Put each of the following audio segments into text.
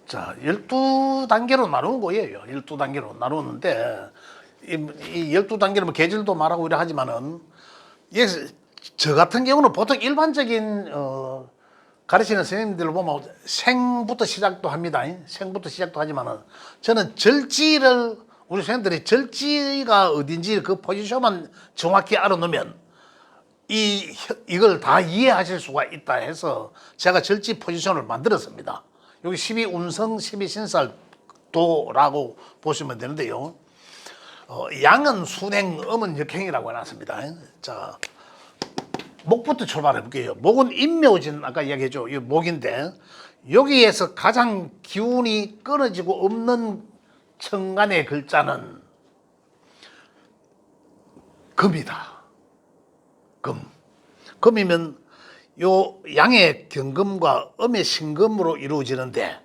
자, 12단계로 나누는 거예요. 12단계로 나누는데, 이 12단계는 뭐 계절도 말하고 이래 하지만은, 저 같은 경우는 보통 일반적인, 가르치는 선생님들을 보면 생부터 시작도 합니다. 생부터 시작도 하지만은, 저는 절지를, 우리 선생님들이 절지가 어딘지 그 포지션만 정확히 알아놓으면, 이걸 다 이해하실 수가 있다 해서 제가 절지 포지션을 만들었습니다. 여기 12운성, 12신살도라고 보시면 되는데요. 양은 순행, 음은 역행이라고 해놨습니다. 자, 목부터 출발해 볼게요. 목은 인묘진, 아까 이야기했죠. 이 목인데, 여기에서 가장 기운이 끊어지고 없는 천간의 글자는 금이다. 금. 금이면 요 양의 경금과 음의 신금으로 이루어지는데,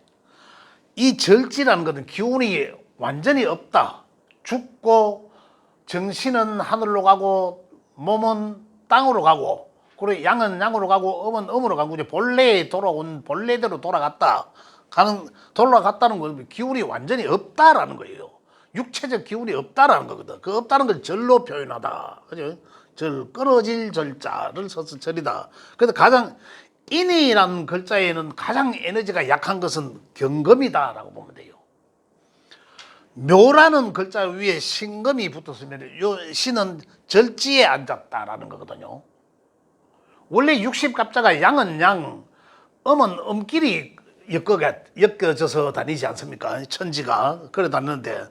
이 절지라는 것은 기운이 완전히 없다. 죽고 정신은 하늘로 가고 몸은 땅으로 가고, 그리고 양은 양으로 가고 음은 음으로 가고, 이제 본래에 돌아온 본래대로 돌아갔다는 건 기운이 완전히 없다라는 거예요. 육체적 기운이 없다라는 거거든. 그 없다는 걸 절로 표현하다. 그죠? 절, 끊어질 절자를 써서 절이다. 그래서 가장 인이라는 글자에는 가장 에너지가 약한 것은 경금이다라고 보면 돼요. 묘라는 글자 위에 신금이 붙었으면 요 신은 절지에 앉았다라는 거거든요. 원래 60갑자가 양은 양, 음은 음끼리 엮여져서 다니지 않습니까? 천지가 그래 다니는데,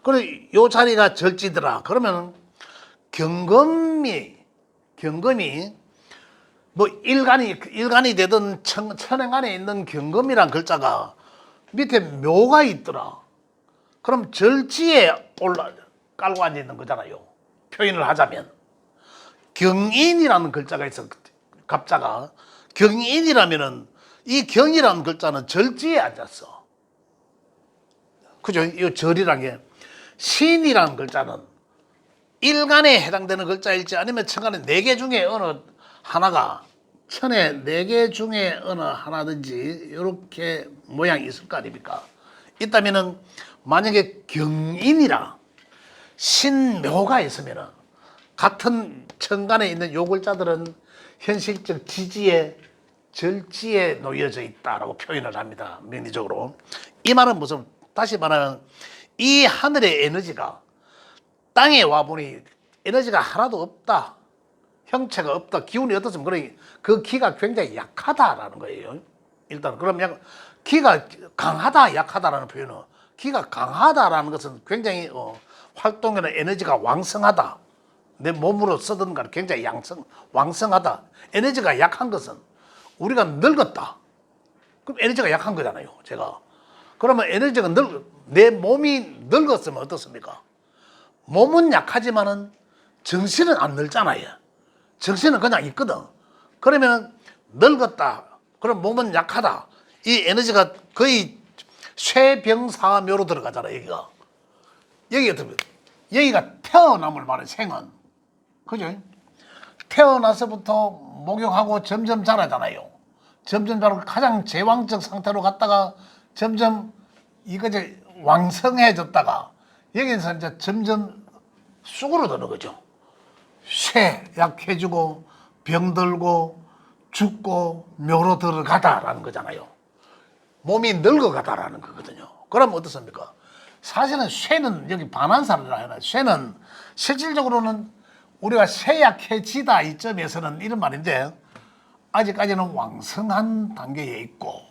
그래 요 자리가 절지더라. 그러면 경금이 뭐 일간이 되든 천행안에 있는 경금이란 글자가 밑에 묘가 있더라. 그럼 절지에 깔고 앉아 있는 거잖아요. 표현을 하자면 경인이라는 글자가 있어. 갑자가 경인이라면은 이 경이라는 글자는 절지에 앉았어. 그죠? 이 절이란 게, 신이라는 글자는 일간에 해당되는 글자일지 아니면 천간에 4개 중에 어느 하나가, 천에 4개 중에 어느 하나든지 이렇게 모양이 있을 거 아닙니까? 있다면은 만약에 경인이라 신묘가 있으면은 같은 천간에 있는 요 글자들은 현실적 지지에 절지에 놓여져 있다라고 표현을 합니다. 명리적으로. 이 말은 무슨, 다시 말하면 이 하늘의 에너지가 땅에 와보니 에너지가 하나도 없다. 형체가 없다. 기운이 어떻습니까? 그러니 그 기가 굉장히 약하다라는 거예요. 일단 그럼 기가 강하다, 약하다라는 표현은, 기가 강하다라는 것은 굉장히 활동이나 에너지가 왕성하다. 내 몸으로 쓰던 건 굉장히 왕성하다. 에너지가 약한 것은 우리가 늙었다. 그럼 에너지가 약한 거잖아요. 제가. 그러면 에너지가 내 몸이 늙었으면 어떻습니까? 몸은 약하지만은 정신은 안 늙잖아요. 정신은 그냥 있거든. 그러면 늙었다. 그럼 몸은 약하다. 이 에너지가 거의 쇠병사묘로 들어가잖아, 여기가. 여기가 태어남을 말해, 생은. 그죠? 태어나서부터 목욕하고 점점 자라잖아요. 점점 자라고 가장 제왕적 상태로 갔다가 점점 이제 왕성해졌다가 여기서 이제 점점 쑥으로 드는 거죠. 쇠 약해지고 병들고 죽고 묘로 들어가다라는 거잖아요. 몸이 늙어가다라는 거거든요. 그럼 어떻습니까? 사실은 쇠는 여기 반환사라 해요. 쇠는 실질적으로는 우리가 쇠약해지다 이점에서는 이런 말인데, 아직까지는 왕성한 단계에 있고,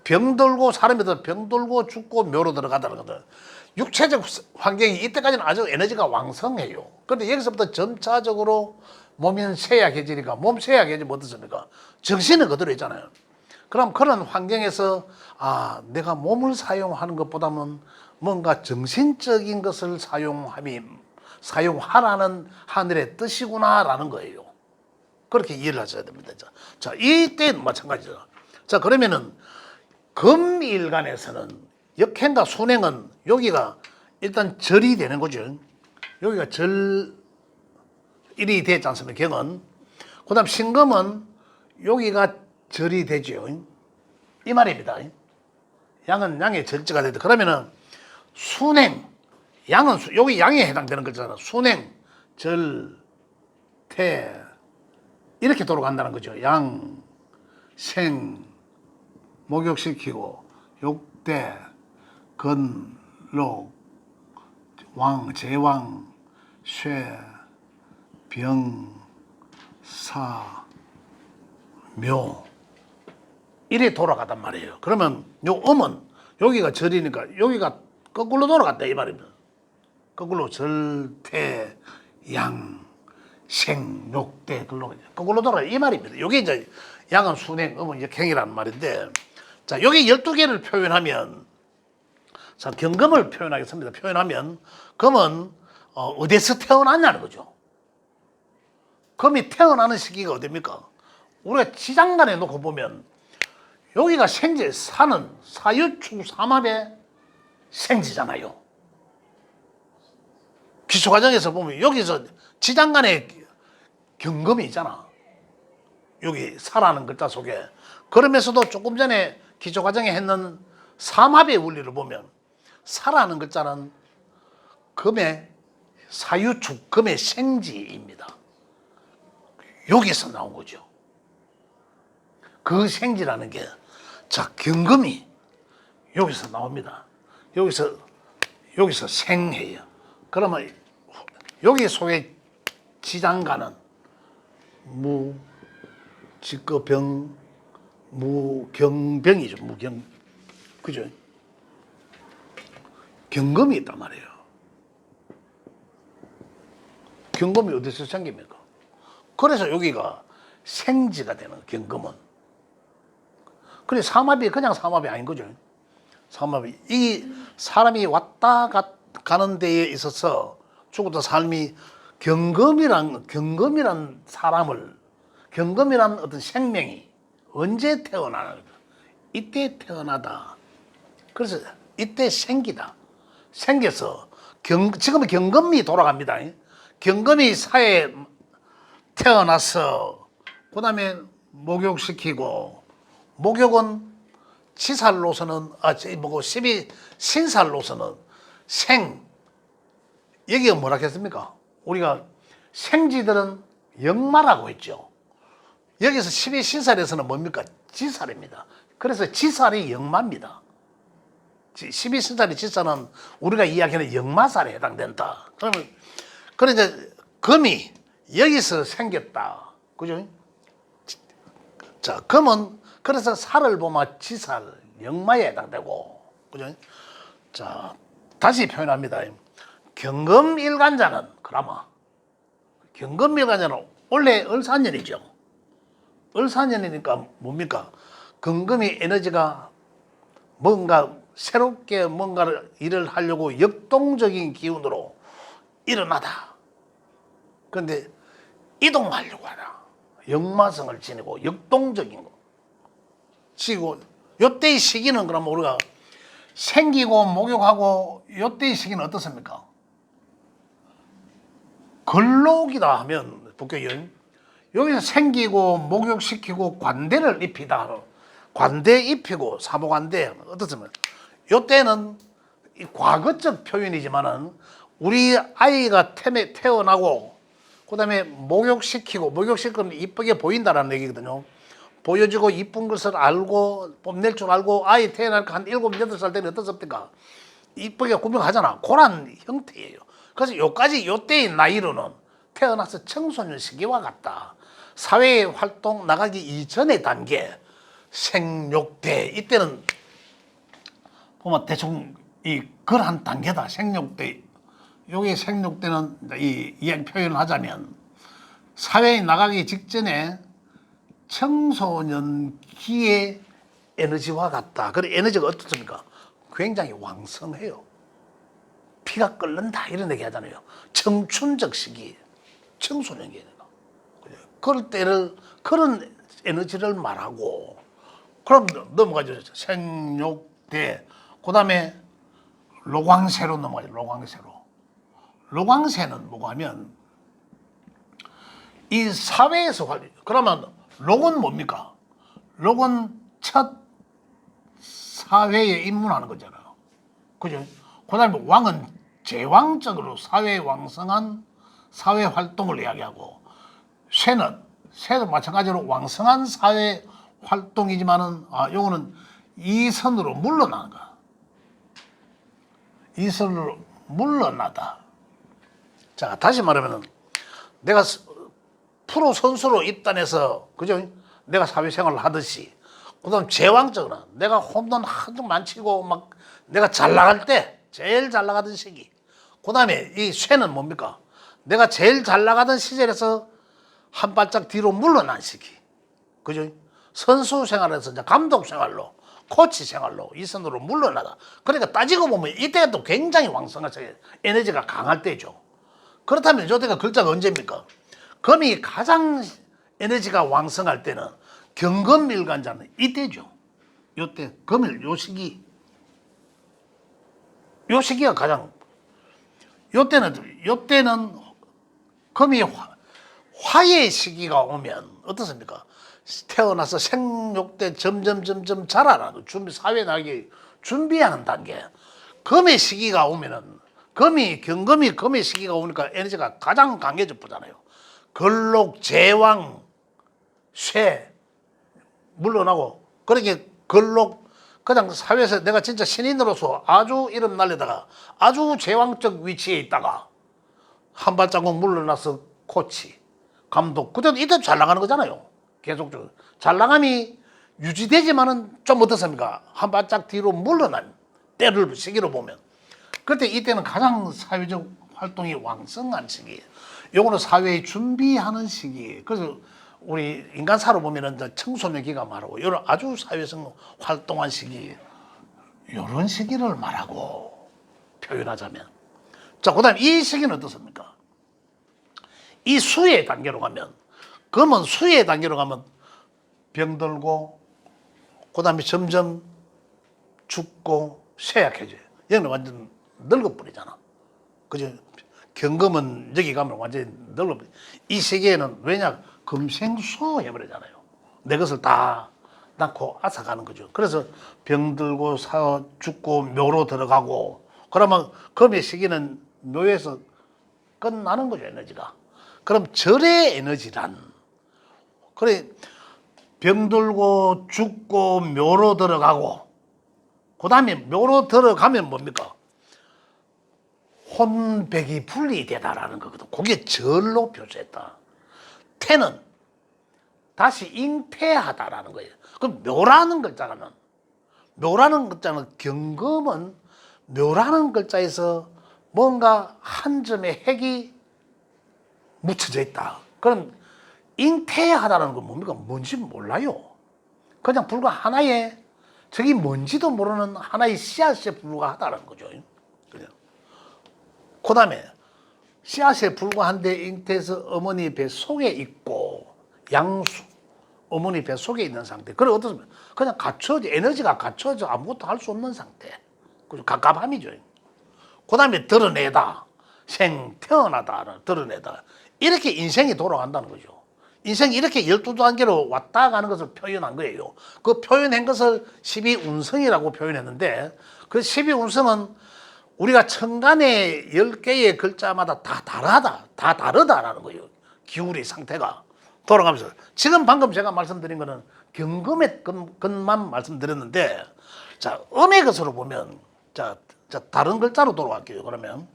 병들고 사람이 병들고 죽고 묘로 들어가다는 거든. 육체적 환경이 이때까지는 아주 에너지가 왕성해요. 그런데 여기서부터 점차적으로 몸이 쇠약해지니까, 몸 쇠약해지면 어떻습니까? 정신은 그대로 있잖아요. 그럼 그런 환경에서 내가 몸을 사용하는 것보다는 뭔가 정신적인 것을 사용하라는 하늘의 뜻이구나라는 거예요. 그렇게 이해를 하셔야 됩니다. 자, 이때는 마찬가지죠. 자, 그러면은 금일간에서는 역행과 순행은 여기가 일단 절이 되는 거죠. 여기가 절일이 되지 않습니까? 경은. 그 다음 신금은 여기가 절이 되죠. 이 말입니다. 양은 양의 절제가 된다. 그러면은 순행, 양은 여기 양에 해당되는 거잖아. 순행, 절, 태 이렇게 돌아간다는 거죠. 양, 생, 목욕시키고 욕대, 건, 록, 왕, 제왕, 쇠, 병, 사, 묘 이래 돌아가단 말이에요. 그러면 요 음은 여기가 절이니까 여기가 거꾸로 돌아갔다 이 말입니다. 거꾸로 절, 태, 양, 생, 욕대 거꾸로 돌아가 이 말입니다. 요게 이제 양은 순행, 음은 이제 갱이라는 말인데, 자 여기 12개를 표현하면, 자 경금을 표현하겠습니다. 표현하면 금은 어디서 태어났냐는 거죠. 금이 태어나는 시기가 어딥니까? 우리가 지장간에 놓고 보면 여기가 생지, 사는 사유축 삼합의 생지잖아요. 기초과정에서 보면 여기서 지장간에 경금이 있잖아. 여기 사라는 글자 속에. 그러면서도 조금 전에 기초과정에 했는 삼합의 원리를 보면 사라는 글자는 금의 사유축, 금의 생지입니다. 여기서 나온 거죠. 그 생지라는 게, 자, 경금이 여기서 나옵니다. 여기서 생해요. 그러면 여기 속에 지장가는 무, 직거병, 무경병이죠. 무경, 그죠? 경금이 있단 말이에요. 경금이 어디서 생깁니까? 그래서 여기가 생지가 되는 경금은. 그래 삼합이 그냥 삼합이 아닌 거죠. 삼합이 이 사람이 왔다 가는 데에 있어서 죽었다 삶이 경금이란 사람을, 경금이란 어떤 생명이 언제 태어나는가? 이때 태어나다. 그래서 이때 생기다. 생겨서 지금은 경금이 돌아갑니다. 경금이 사회에 태어나서 그 다음에 목욕시키고, 목욕은 치살로서는 신살로서는 여기가 뭐라 했습니까? 우리가 생지들은 역마라고 했죠. 여기서 12신살에서는 뭡니까? 지살입니다. 그래서 지살이 역마입니다. 12신살의 지살은 우리가 이야기하는 역마살에 해당된다. 그러면 이제 금이 여기서 생겼다. 그죠? 자, 금은 그래서 살을 보면 지살, 역마에 해당되고, 그죠? 자, 다시 표현합니다. 경금일간자는, 그라마. 경금일간자는 원래 을사년이죠. 을사년이니까 뭡니까? 금금이 에너지가 뭔가 새롭게 뭔가를 일을 하려고 역동적인 기운으로 일어나다. 그런데 이동하려고 하다. 역마성을 지니고 역동적인 거. 지고 요때의 시기는 그럼 우리가 생기고 목욕하고 요때의 시기는 어떻습니까? 걸록이다 하면 볼게요. 여기서 생기고 목욕시키고 관대를 입히다. 관대 입히고 사보관대 어떻습니까? 요때는 과거적 표현이지만은 우리 아이가 태어나고 그다음에 목욕시키면 이쁘게 보인다는 얘기거든요. 보여주고 이쁜 것을 알고 뽐낼 줄 알고 아이 태어나니까 한 7, 8살 때는 어떻습니까? 이쁘게 구명하잖아. 그런 형태예요. 그래서 요때의 나이로는 태어나서 청소년 시기와 같다. 사회 활동 나가기 이전의 단계, 생육대. 이때는 보면 대충 그런 단계다. 생육대. 여기 생육대는 이 이야기 표현을 하자면 사회에 나가기 직전에 청소년기의 에너지와 같다. 그래 에너지가 어떻습니까? 굉장히 왕성해요. 피가 끓는다 이런 얘기 하잖아요. 청춘적 시기, 청소년기니까. 그럴 때를 그런 에너지를 말하고, 그럼 넘어가죠. 생육대. 그다음에 로광세로 넘어가죠. 로광세는 뭐고 하면 이 사회에서 그러면 록은 뭡니까? 록은 첫 사회에 입문하는 거잖아요. 그죠? 그다음에 왕은 제왕적으로 사회에 왕성한 사회 활동을 이야기하고 새도 마찬가지로 왕성한 사회 활동이지만은 요거는 이선으로 물러나는 거야. 이선으로 물러나다. 자, 다시 말하면은 내가 프로 선수로 입단해서 그죠? 내가 사회생활을 하듯이 그다음 제왕적으로 내가 홈런 한두 많치고 막 내가 잘 나갈 때 제일 잘 나가던 시기. 그다음에 이 쇠는 뭡니까? 내가 제일 잘 나가던 시절에서 한 발짝 뒤로 물러난 시기. 그죠? 선수 생활에서 이제 감독 생활로 코치 생활로 이선으로 물러나다. 그러니까 따지고 보면 이때가 또 굉장히 왕성하죠. 에너지가 강할 때죠. 그렇다면 이때가 글자가 언제입니까? 금이 가장 에너지가 왕성할 때는 경금일간자는 이때죠. 요때 금일 요 시기. 요 시기가 가장 요때는 금이 화의 시기가 오면 어떻습니까? 태어나서 생육 때 점점 자라나고 사회 나기 준비하는 단계. 금의 시기가 오면은 경금이 금의 시기가 오니까 에너지가 가장 강해져 보잖아요. 걸록, 제왕, 쇠 물러나고 그렇게 걸록 그냥 사회에서 내가 진짜 신인으로서 아주 이름 날리다가 아주 제왕적 위치에 있다가 한 발자국 물러나서 코치, 감독 그때도 이때도 잘 나가는 거잖아요. 계속적으로 잘 나감이 유지되지만은 좀 어떻습니까? 한 발짝 뒤로 물러난 때를 시기로 보면 그때 이때는 가장 사회적 활동이 왕성한 시기. 요거는 사회에 준비하는 시기. 그래서 우리 인간사로 보면은 이제 청소년 기가 말하고 이런 아주 사회성 활동한 시기, 이런 시기를 말하고 표현하자면, 자 그다음 이 시기는 어떻습니까? 이 수의 단계로 가면, 금은 수의 단계로 가면 병들고 그다음에 점점 죽고 쇠약해져요. 여기는 완전 늙어버리잖아. 그죠? 경금은 여기 가면 완전히 늙어버려. 이 시기에는 왜냐? 금생수 해버리잖아요. 내 것을 다 낳고 앗아가는 거죠. 그래서 병들고 죽고 묘로 들어가고 그러면 금의 시기는 묘에서 끝나는 거죠. 에너지가. 그럼 절의 에너지란 그래 병들고 죽고 묘로 들어가고 그 다음에 묘로 들어가면 뭡니까? 혼백이 분리되다라는 거거든. 그게 절로 표시했다. 태는 다시 잉태하다라는 거예요. 그럼 묘라는 글자는 경금은 묘라는 글자에서 뭔가 한 점의 핵이 묻혀져 있다. 그럼 잉태하다는 건 뭡니까? 뭔지 몰라요. 그냥 불과 하나의 저기 뭔지도 모르는 하나의 씨앗에 불과하다는 거죠. 그 다음에 씨앗에 불과한데 잉태해서 어머니 배 속에 있고 양수 어머니 배 속에 있는 상태. 그래 어떻습니까? 그냥 갇혀져 에너지가 갇혀져 아무것도 할 수 없는 상태. 그죠? 갑갑함이죠. 그 다음에 드러내다 태어나다 드러내다 이렇게 인생이 돌아간다는 거죠. 인생이 이렇게 12단계로 왔다 가는 것을 표현한 거예요. 그 표현한 것을 12운성이라고 표현했는데 그 12운성은 우리가 천간의 10개의 글자마다 다 다르다라는 거예요. 기울의 상태가 돌아가면서. 지금 방금 제가 말씀드린 거는 경금의 것만 말씀드렸는데, 자, 음의 것으로 보면, 자, 다른 글자로 돌아갈게요. 그러면.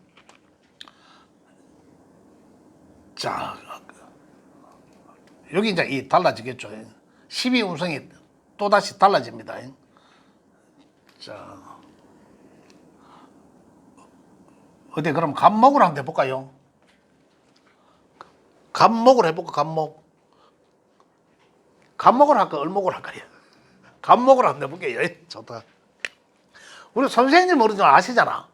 자, 여기 이제 이 달라지겠죠. 12운성이 또다시 달라집니다. 자. 어디 그럼 간목을 한번 해볼까요? 간목을 해볼까? 간목을 할까? 을목을 할까요? 간목을 한번 해볼게요. 좋다. 우리 선생님 어른 좀 아시잖아.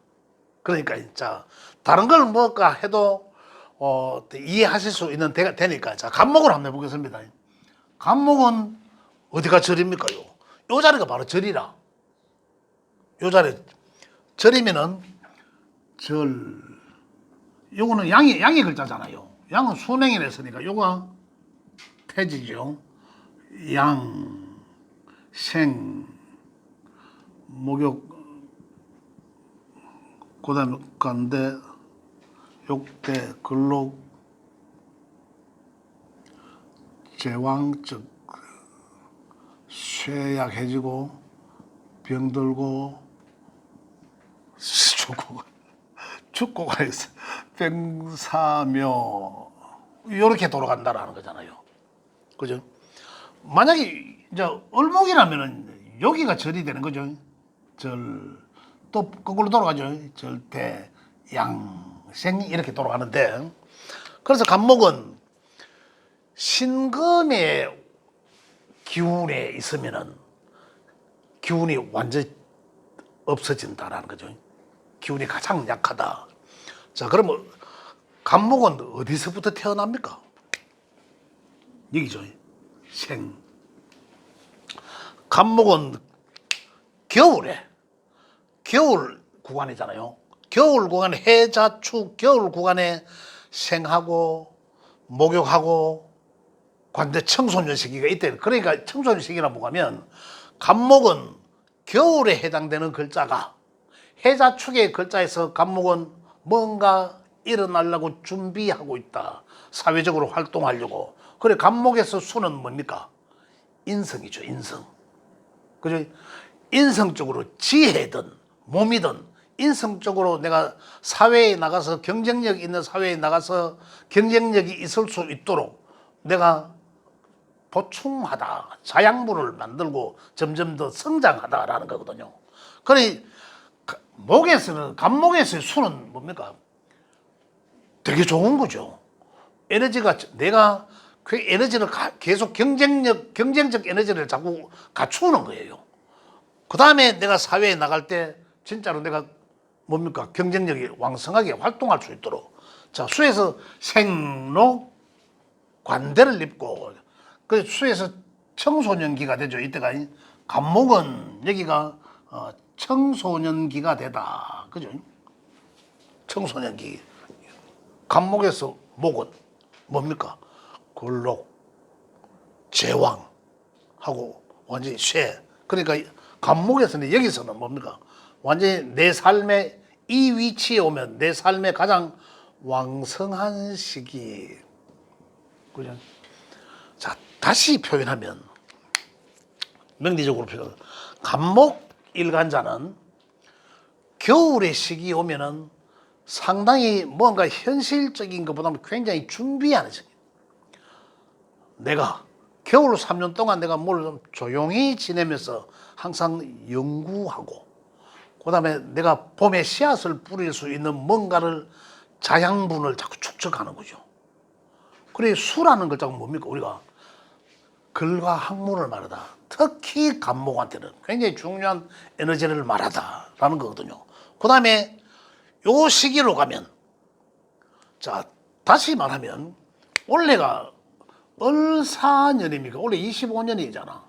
그러니까 자 다른 걸 뭘까 해도 이해하실 수 있는 되니까 자 간목을 한번 해보겠습니다. 간목은 어디가 절입니까요? 요 자리가 바로 절이라. 요 자리 절이면은 요거는 양의 글자잖아요. 양은 순행이라 했으니까 요거 태지죠. 양, 생, 목욕, 그다음에 간대, 욕대, 근록, 제왕, 즉 쇠약해지고 병들고 죽고 가서 병사묘 이렇게 돌아간다라는 거잖아요. 그죠? 만약에 이제 을목이라면은 여기가 절이 되는 거죠. 절, 또 거꾸로 돌아가죠. 절대, 양생 이렇게 돌아가는데, 그래서 간목은 신금의 기운에 있으면은 기운이 완전 없어진다라는 거죠. 기운이 가장 약하다. 자, 그러면 간목은 어디서부터 태어납니까? 여기죠. 생. 간목은 겨울에, 겨울 구간이잖아요. 겨울 구간, 해자축 겨울 구간에 생하고 목욕하고 관대 청소년 시기가 이때. 그러니까 청소년 시기라 뭐가면 간목은 겨울에 해당되는 글자가 해자축의 글자에서 간목은 뭔가 일어나려고 준비하고 있다. 사회적으로 활동하려고. 그래, 간목에서 수는 뭡니까? 인성이죠, 인성. 그죠? 인성적으로 지혜든 몸이든 인성적으로 내가 사회에 나가서 경쟁력 있는 사회에 나가서 경쟁력이 있을 수 있도록 내가 보충하다, 자양분을 만들고 점점 더 성장하다라는 거거든요. 그래, 목에서는, 간목에서의 수는 뭡니까? 되게 좋은 거죠. 에너지가, 내가 그 에너지를 계속 경쟁적 에너지를 자꾸 갖추는 거예요. 그 다음에 내가 사회에 나갈 때 진짜로 내가 뭡니까? 경쟁력이 왕성하게 활동할 수 있도록. 자, 수에서 생록 관대를 입고, 그 수에서 청소년기가 되죠. 이때가. 간목은 여기가 청소년기가 되다. 그죠? 청소년기. 간목에서 목은 뭡니까? 근록, 제왕하고 완전히 쇠. 그러니까 간목에서는, 여기서는 뭡니까? 완전히 내 삶의 이 위치에 오면 내 삶의 가장 왕성한 시기. 그죠? 자, 다시 표현하면, 명리적으로 표현. 간목 일간자는 겨울의 시기 오면은 상당히 뭔가 현실적인 것보다는 굉장히 준비하는 시기. 내가 겨울 3년 동안 내가 뭘 좀 조용히 지내면서 항상 연구하고, 그 다음에 내가 봄에 씨앗을 뿌릴 수 있는 뭔가를, 자양분을 자꾸 축적하는 거죠. 그래, 수라는 글자가 뭡니까? 우리가 글과 학문을 말하다. 특히 간목한테는 굉장히 중요한 에너지를 말하다라는 거거든요. 그 다음에 요 시기로 가면, 자, 다시 말하면 올해가 을사년입니까? 올해 25년이잖아.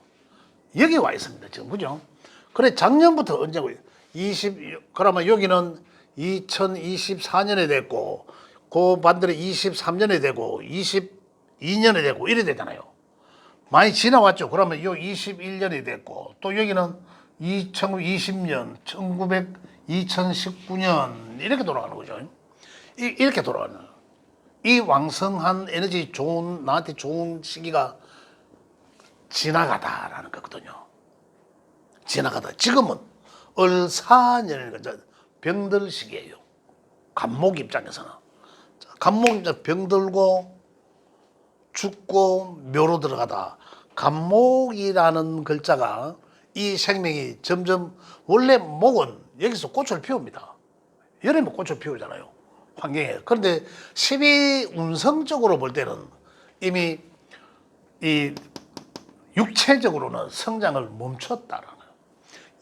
여기 와 있습니다, 지금. 그죠? 그래, 작년부터 언제고, 그러면 여기는 2024년에 됐고, 그 반대로 23년에 되고, 22년에 되고, 이래 되잖아요. 많이 지나왔죠. 그러면 요 21년이 됐고, 또 여기는 2020년, 2019년, 이렇게 돌아가는 거죠. 이렇게 돌아가는 거예요. 이 왕성한 에너지 좋은, 나한테 좋은 시기가 지나가다라는 거거든요. 지나가다. 지금은 을사년이니까 병들 시기예요. 간목 입장에서는. 간목 입장 병들고 죽고 묘로 들어가다. 간목이라는 글자가 이 생명이 점점, 원래 목은 여기서 꽃을 피웁니다. 여름에 꽃을 피우잖아요. 환경에. 그런데 12 운성적으로 볼 때는 이미 이 육체적으로는 성장을 멈췄다라는 거예요.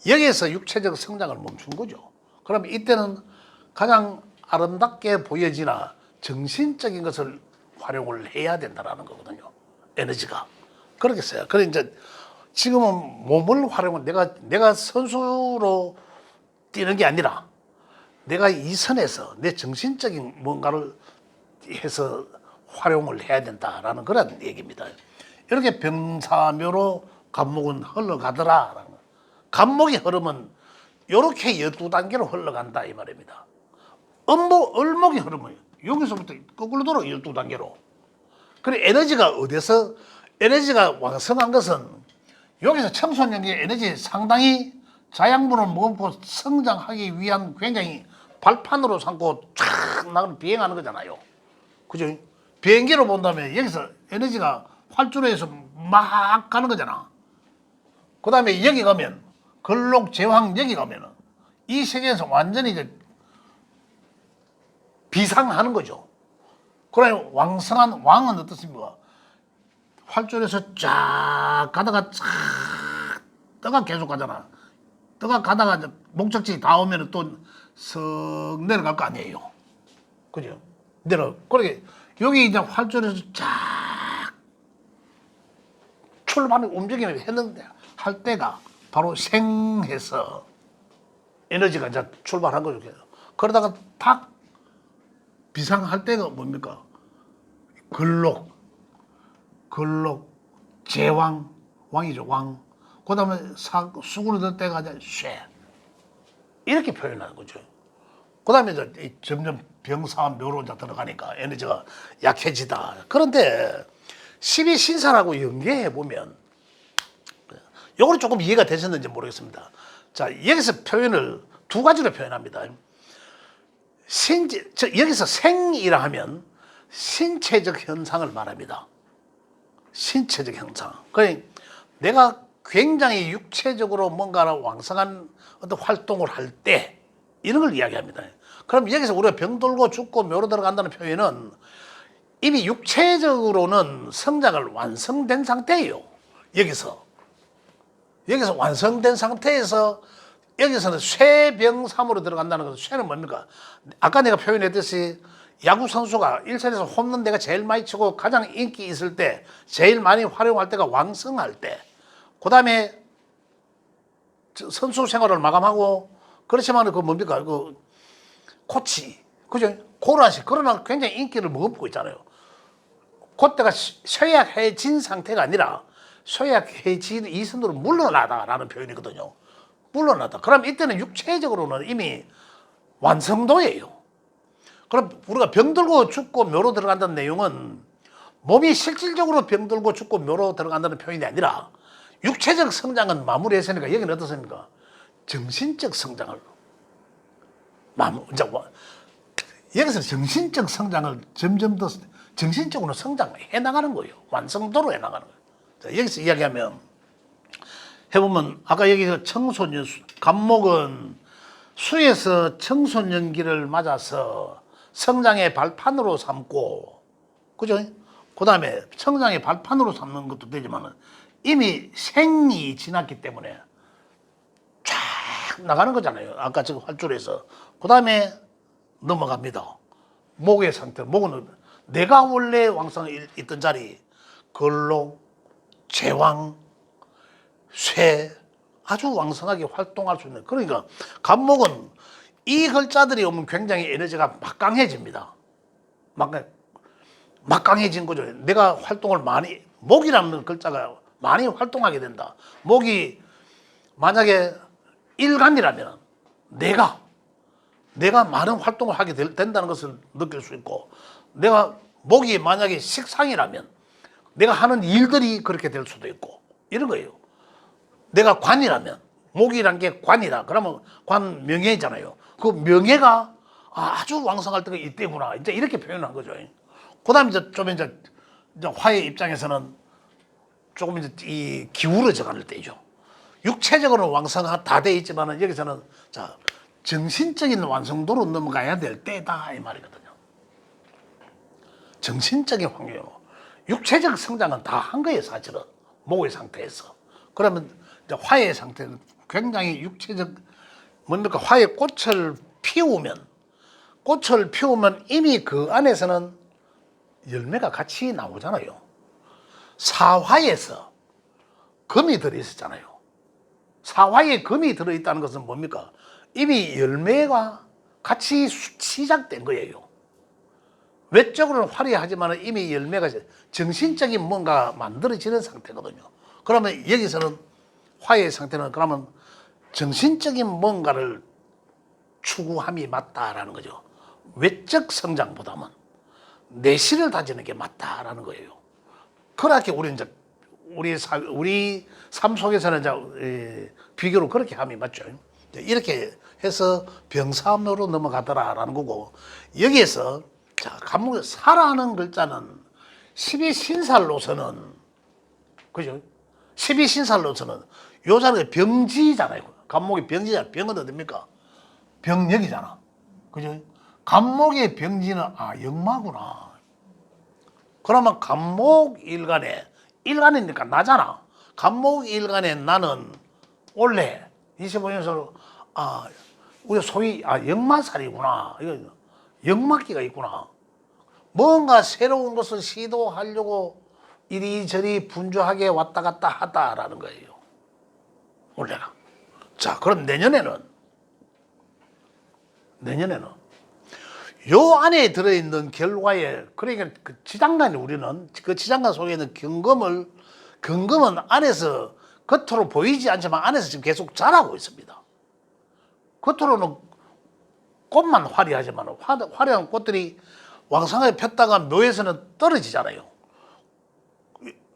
여기에서 육체적 성장을 멈춘 거죠. 그러면 이때는 가장 아름답게 보여지나 정신적인 것을 활용을 해야 된다는 거거든요. 에너지가. 그러겠어요. 그래, 이제 지금은 몸을 활용은 내가 선수로 뛰는 게 아니라 내가 이 선에서 내 정신적인 뭔가를 해서 활용을 해야 된다라는 그런 얘기입니다. 이렇게 병사묘로 간목은 흘러가더라. 간목이 흐르면 요렇게 12단계로 흘러간다 이 말입니다. 을목이 흐름을 여기서부터 거꾸로 돌아 12단계로. 그래 에너지가 어디서 에너지가 왕성한 것은 여기서 청소년기의 에너지 상당히 자양분을 먹고 성장하기 위한 굉장히 발판으로 삼고 쫙 나가는 비행하는 거잖아요. 그죠? 비행기로 본다면 여기서 에너지가 활주로에서 막 가는 거잖아. 그 다음에 여기 가면 걸록 제왕 여기 가면은 이 세계에서 완전히 이제 비상하는 거죠. 그래 왕성한 왕은 어떻습니까? 활주로에서 쫙 가다가 쫙 떠가 계속 가잖아. 떠가 가다가 이제 목적지 다 오면 또 석 내려갈 거 아니에요. 그죠? 그렇게 여기 이제 활주로에서 쫙 출발을 움직임을 했는데 할 때가 바로 생해서 에너지가 이제 출발한 거죠. 그러다가 탁 비상할 때가 뭡니까? 걸록, 제왕, 왕이죠, 왕. 그 다음에 수군을 들 때가 이제 쇠. 이렇게 표현하는 거죠. 그 다음에 이제 점점 병사묘로 이제 들어가니까 에너지가 약해지다. 그런데 12신사라고 연계해 보면, 요거는 조금 이해가 되셨는지 모르겠습니다. 자, 여기서 표현을 두 가지로 표현합니다. 여기서 생이라 하면 신체적 현상을 말합니다. 신체적 현상. 그러니까 내가 굉장히 육체적으로 뭔가를 왕성한 어떤 활동을 할 때 이런 걸 이야기합니다. 그럼 여기서 우리가 병들고 죽고 묘로 들어간다는 표현은 이미 육체적으로는 성장을 완성된 상태예요. 여기서 완성된 상태에서 여기서는 쇠병삼으로 들어간다는 것은 쇠는 뭡니까? 아까 내가 표현했듯이 야구 선수가 1선에서 홈런 내가 제일 많이 치고 가장 인기 있을 때 제일 많이 활용할 때가 왕성할 때, 그 다음에 선수 생활을 마감하고, 그렇지만 그 뭡니까? 그 코치, 그죠? 고라시, 그러나 굉장히 인기를 머금고 있잖아요. 그때가 쇠약해진 상태가 아니라 쇠약해진 이선으로 물러나다라는 표현이거든요. 물러나다. 그럼 이때는 육체적으로는 이미 완성도예요. 그럼 우리가 병들고 죽고 묘로 들어간다는 내용은 몸이 실질적으로 병들고 죽고 묘로 들어간다는 표현이 아니라 육체적 성장은 마무리했으니까 여기는 어떻습니까? 정신적 성장을 여기서 정신적 성장을 점점 더 정신적으로 성장해 나가는 거예요. 완성도로 해 나가는 거예요. 자, 여기서 이야기하면 해보면 아까 여기서 청소년 간목은 수에서 청소년기를 맞아서 성장의 발판으로 삼고, 그죠? 그 다음에 성장의 발판으로 삼는 것도 되지만 이미 생이 지났기 때문에 쫙 나가는 거잖아요. 아까 지금 활주로에서. 그 다음에 넘어갑니다. 목의 상태. 목은 내가 원래 왕성에 있던 자리, 걸록, 제왕, 쇠, 아주 왕성하게 활동할 수 있는. 그러니까 간목은 이 글자들이 오면 굉장히 에너지가 막강해집니다. 막강해진 거죠. 내가 활동을 많이, 목이라는 글자가 많이 활동하게 된다. 목이 만약에 일간이라면 내가 많은 활동을 하게 된다는 것을 느낄 수 있고, 내가 목이 만약에 식상이라면 내가 하는 일들이 그렇게 될 수도 있고, 이런 거예요. 내가 관이라면, 목이란 게 관이다. 그러면 관 명예잖아요. 그 명예가 아주 왕성할 때가 이때구나. 이제 이렇게 표현한 거죠. 그 다음에 이제 화의 입장에서는 조금 이제 이 기울어져 가는 때죠. 육체적으로는 왕성하 다 돼 있지만은 여기서는 자, 정신적인 완성도로 넘어가야 될 때다 이 말이거든요. 정신적인 환경으로. 육체적 성장은 다 한 거예요, 사실은. 목의 상태에서. 그러면 이제 화의 상태는 굉장히 육체적, 뭡니까? 화의 꽃을 피우면 이미 그 안에서는 열매가 같이 나오잖아요. 사화에서 금이 들어있었잖아요. 사화에 금이 들어있다는 것은 뭡니까? 이미 열매가 같이 시작된 거예요. 외적으로는 화려하지만 이미 열매가 정신적인 뭔가 만들어지는 상태거든요. 그러면 여기서는 화의 상태는 그러면 정신적인 뭔가를 추구함이 맞다라는 거죠. 외적 성장보다는 내실을 다지는 게 맞다라는 거예요. 그렇게 우리 이제 우리 삶 속에서는 이제 비교로 그렇게 함이 맞죠. 이렇게 해서 병사함으로 넘어가더라라는 거고, 여기에서 자, 간목에 사라는 글자는 12신살로서는, 그죠? 12신살로서는 요 자리가 병지잖아요. 간목이 병지잖아. 병은 어딥니까? 병력이잖아. 그죠? 간목의 병지는 역마구나. 그러면 간목일간에, 일간이니까 나잖아. 간목일간에 나는 원래 25년생으로 우리 소위 역마살이구나. 이거 역마기가 있구나. 뭔가 새로운 것을 시도하려고 이리저리 분주하게 왔다 갔다 하다라는 거예요. 원래가. 자, 그럼 내년에는 요 안에 들어있는 결과에, 그러니까 그 지장간이, 우리는 그 지장간 속에 있는 경금은 안에서 겉으로 보이지 않지만 안에서 지금 계속 자라고 있습니다. 겉으로는 꽃만 화려하지만 화려한 꽃들이 왕성하게 폈다가 묘에서는 떨어지잖아요.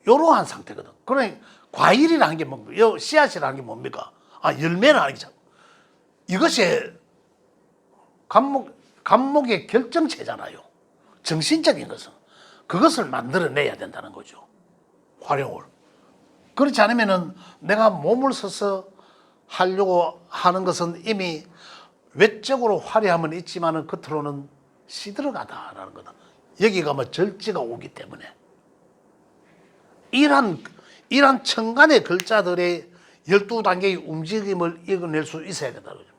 이러한 상태거든. 그러니 과일이라는 게 뭡니까? 씨앗이라는 게 뭡니까? 열매라는 게, 이것이 간목의 결정체잖아요. 정신적인 것은. 그것을 만들어내야 된다는 거죠. 활용을. 그렇지 않으면은 내가 몸을 써서 하려고 하는 것은 이미 외적으로 화려함은 있지만은 겉으로는 시들어가다라는 거다. 여기가 절지가 오기 때문에. 이러한 천간의 글자들의 12단계의 움직임을 읽어낼 수 있어야 된다는 거죠.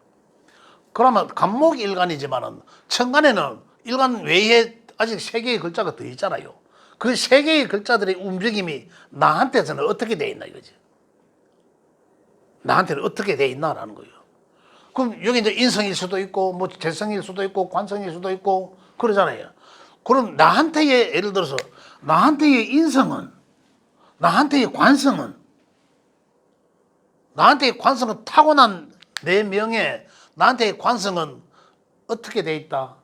그러면 간목이 일간이지만은 천간에는 일간 외에 아직 3개의 글자가 더 있잖아요. 그 3개의 글자들의 움직임이 나한테서는 어떻게 돼 있나 이거지. 나한테는 어떻게 돼 있나라는 거예요. 그럼 여기 이제 인성일 수도 있고, 뭐 재성일 수도 있고, 관성일 수도 있고, 그러잖아요. 그럼 나한테의, 예를 들어서, 나한테의 인성은, 나한테의 관성은 타고난 내 명예, 나한테의 관성은 어떻게 돼 있다?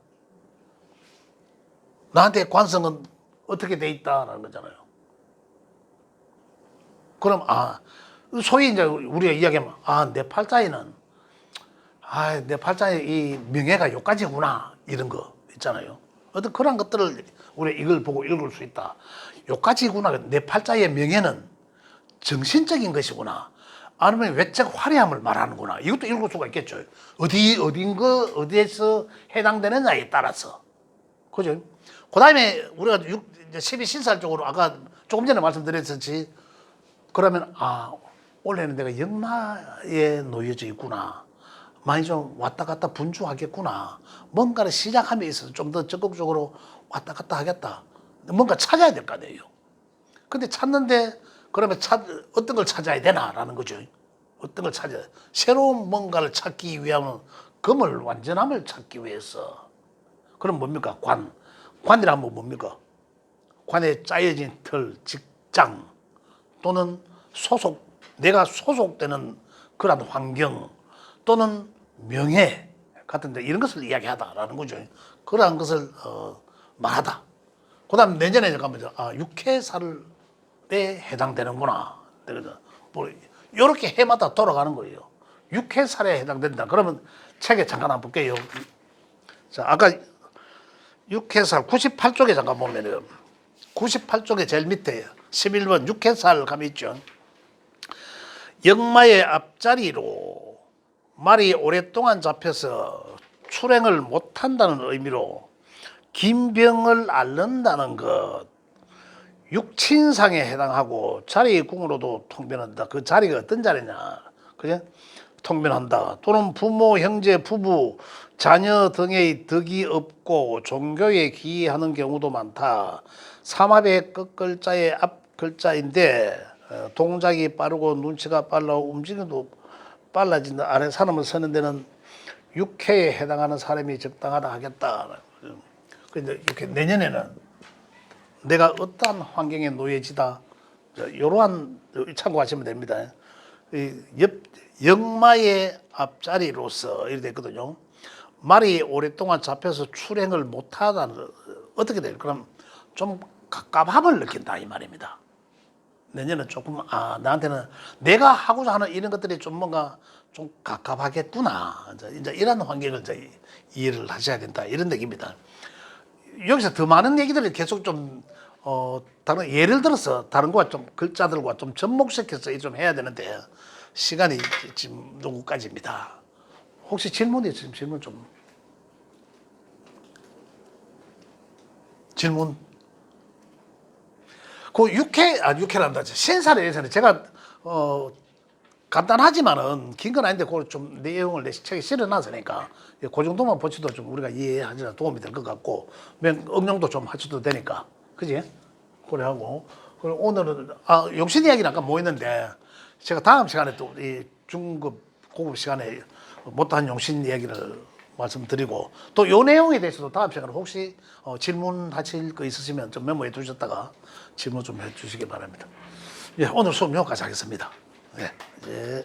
나한테의 관성은 어떻게 돼 있다라는 거잖아요. 그럼, 소위 이제 우리가 이야기하면, 내 팔자에는, 내 팔자에 이 명예가 요까지구나. 이런 거 있잖아요. 어떤 그런 것들을 우리가 이걸 보고 읽을 수 있다. 요까지구나. 내 팔자의 명예는 정신적인 것이구나. 아니면 외적 화려함을 말하는구나. 이것도 읽을 수가 있겠죠. 어디에서 해당되느냐에 따라서. 그죠? 그 다음에 우리가 12신살 쪽으로 아까 조금 전에 말씀드렸었지. 그러면, 원래는 내가 역마에 놓여져 있구나. 많이 좀 왔다 갔다 분주하겠구나. 뭔가를 시작함에 있어서 좀 더 적극적으로 왔다 갔다 하겠다. 뭔가 찾아야 될 거 아니에요. 근데 찾는데, 그러면 어떤 걸 찾아야 되나라는 거죠. 어떤 걸 찾아야 돼. 새로운 뭔가를 찾기 위하면 금을, 완전함을 찾기 위해서. 그럼 뭡니까? 관이라면 뭡니까? 관에 짜여진 틀, 직장, 또는 내가 소속되는 그런 환경, 또는 명예 같은데, 이런 것을 이야기하다라는 거죠. 그러한 것을 말하다. 그 다음 내년에 가면 육해살에 해당되는구나. 이렇게 해마다 돌아가는 거예요. 육해살에 해당된다. 그러면 책에 잠깐 한번 볼게요. 자, 아까 육해살 98쪽에 잠깐 보면은 98쪽에 제일 밑에 11번 육해살 감이 있죠. 역마의 앞자리로 말이 오랫동안 잡혀서 출행을 못한다는 의미로 긴병을 앓는다는 것, 육친상에 해당하고 자리 궁으로도 통변한다. 그 자리가 어떤 자리냐, 그죠? 통변한다. 또는 부모, 형제, 부부, 자녀 등의 덕이 없고 종교에 기이하는 경우도 많다. 삼합의 끝글자의 앞글자인데 동작이 빠르고 눈치가 빨라 움직임도 빨라진다. 아래 사람을 쓰는 데는 육회에 해당하는 사람이 적당하다 하겠다. 그런데 이렇게 내년에는 내가 어떠한 환경에 놓여지다, 이러한 참고하시면 됩니다. 옆 역마의 앞자리로서 이렇게 됐거든요. 말이 오랫동안 잡혀서 출행을 못하다는 어떻게 돼요? 그럼 좀 갑갑함을 느낀다 이 말입니다. 내년은 조금 나한테는 내가 하고자 하는 이런 것들이 좀 뭔가 좀 갑갑하겠구나. 이제 이런 환경을 이제 이해를 하셔야 된다 이런 얘기입니다. 여기서 더 많은 얘기들을 계속 좀 다른 예를 들어서 다른 거와 좀 글자들과 좀 접목시켜서 좀 해야 되는데 시간이 지금 누구까지입니다. 혹시 질문이 있으면 질문 좀 질문. 그 육회란다. 신사에 대해서는 제가 간단하지만은 긴 건 아닌데 그걸 좀 내용을 내 책에 실어놨으니까 그 정도만 보셔도 좀 우리가 이해하시는 도움이 될 것 같고 응용도 좀 하셔도 되니까 그지? 그래 하고 그리고 오늘은 용신 이야기는 아까 뭐 했는데 제가 다음 시간에 또 이 중급 고급 시간에 못한 용신 이야기를 말씀드리고 또 요 내용에 대해서도 다음 시간에 혹시 질문하실 거 있으시면 좀 메모해 두셨다가 질문 좀 해 주시기 바랍니다. 예, 오늘 수업 여기까지 하겠습니다. 예. 예.